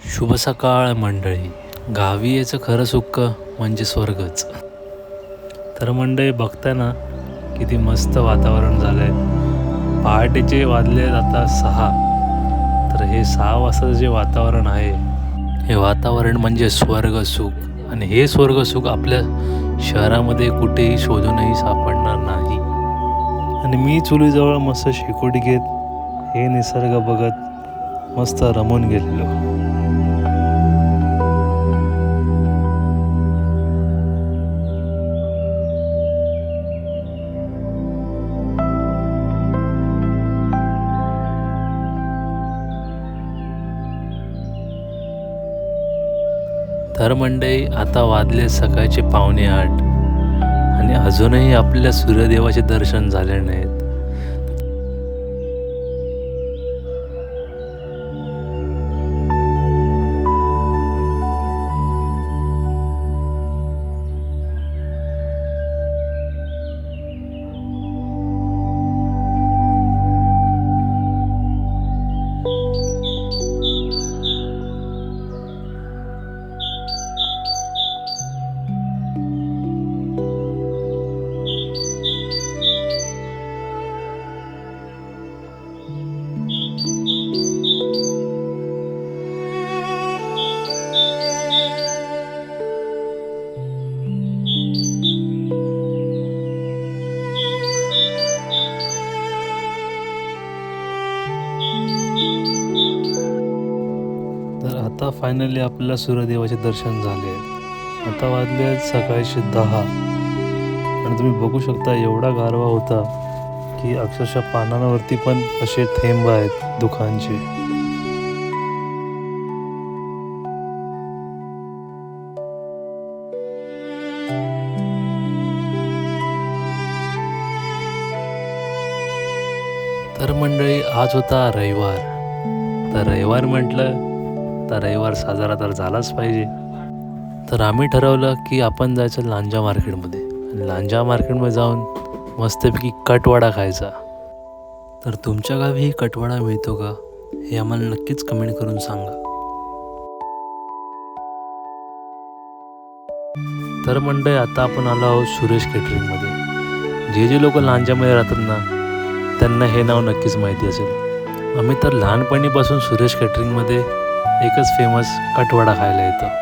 शुभ सकाळ मंडळी. गावी याचं खरं सुख म्हणजे स्वर्गच. तर मंडळी बघताय ना किती मस्त वातावरण झालं आहे. पहाटेचे वाजले आता 6. तर हे 6 वाजताचं जे वातावरण आहे हे वातावरण म्हणजे स्वर्ग सुख. आणि हे स्वर्ग सुख आपल्या शहरामध्ये कुठेही शोधूनही सापडणार नाही. आणि मी चुलीजवळ मस्त शेकोटी घेत हे निसर्ग बघत मस्त रमून गेलेलो. तर मंडळी आता वाजले सकाळचे 7:45 आणि अजूनही आपल्या सूर्यदेवाचे दर्शन झाले नाहीत. तर आता फायनली आपल्याला सूर्यदेवाचे दर्शन झाले. आता वाजले आहेत सकाळचे 10 आणि तुम्ही बघू शकता एवढा गारवा होता की अक्षरशः पानांवरती पण असे थेंब आहेत दुखांचे. तर मंडळी आज होता रविवार. तर रविवार म्हटलं तर रविवार साजरा तर झालाच पाहिजे. तर आम्ही ठरवलं की आपण जायचं लांजा मार्केटमध्ये. आणि लांजा मार्केटमध्ये जाऊन मस्तपैकी कटवडा खायचा. तर तुमच्या गावीही कटवडा मिळतो का हे आम्हाला नक्कीच कमेंट करून सांगा. तर मंडळी आता आपण आलो आहोत सुरेश केटरिंगमध्ये. जे लोक लांजामध्ये राहतात ना त्यांना हे नाव नक्कीच माहिती असेल. आम्ही तर लहानपणीपासून सुरेश केटरिंगमध्ये एकच फेमस कटवडा खायला येतो.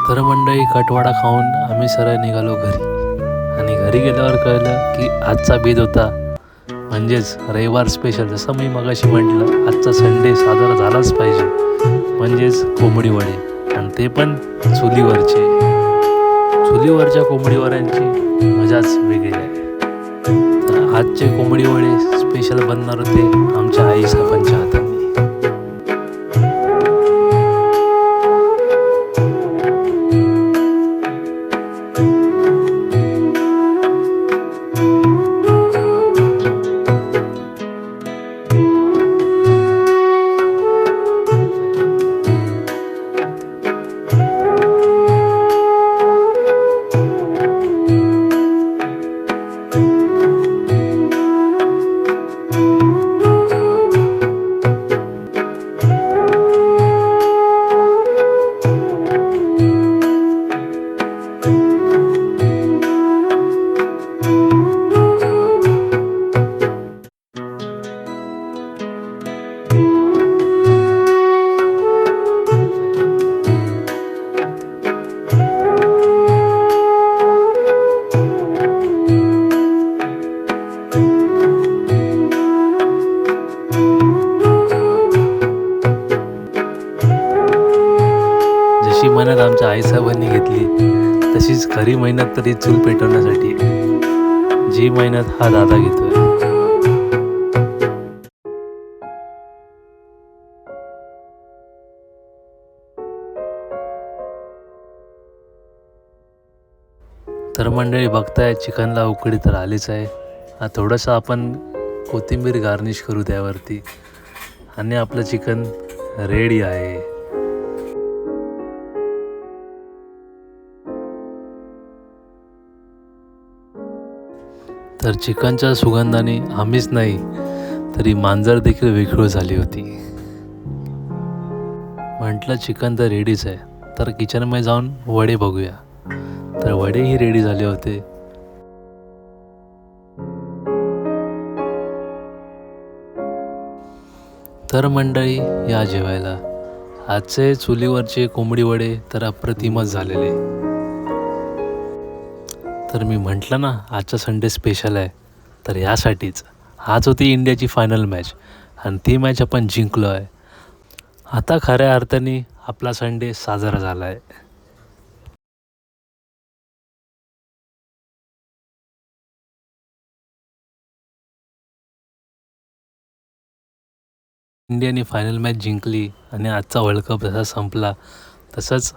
तर मंडळी कटवडा खाऊन आम्ही सरळ निघालो घरी. आणि घरी गेल्यावर कळलं की आजचा बेत होता म्हणजेच रविवार स्पेशल. जसं मी मगाशी म्हटलं आजचा संडे साजरा झालाच पाहिजे म्हणजेच कोंबडी वडे. आणि ते पण चुलीवरचे. चुलीवरच्या कोंबडी वड्यांची मजाच वेगळी आहे. तर आजचे कोंबडी वडे स्पेशल बनणार होते आमच्या आई साहेबांच्या हाताने. जशी मेहनत आमच्या आईसाहेबांनी घेतली तशीच खरी मेहनत तरी चूल पेटवण्यासाठी जी मेहनत हा दादा घेतोय. तर मंडळी बघताय चिकनला उकळी तर आलीच आहे. थोडंसं आपण कोथिंबीर गार्निश करू त्यावरती आणि आपलं चिकन रेडी आहे. तर चिकनच्या सुगंधाने आम्हीच नाही तरी मांजर देखील विखुळ झाली होती. म्हटलं चिकन तर रेडीच आहे, तर किचनमध्ये जाऊन वडे बघूया. तर वडेही रेडी झाले होते. तर मंडळी या जेवायला. आजचे चुलीवरचे कोंबडी वडे तर अप्रतिमच झालेले. तर मी म्हटलं ना आजचा संडे स्पेशल आहे, तर यासाठीच. आज होती इंडियाची फायनल मॅच आणि ती मॅच आपण जिंकलो आहे. आता खऱ्या अर्थाने आपला संडे साजरा झाला आहे. इंडियाने फायनल मॅच जिंकली आणि आजचा वर्ल्ड कप जसा संपला तसंच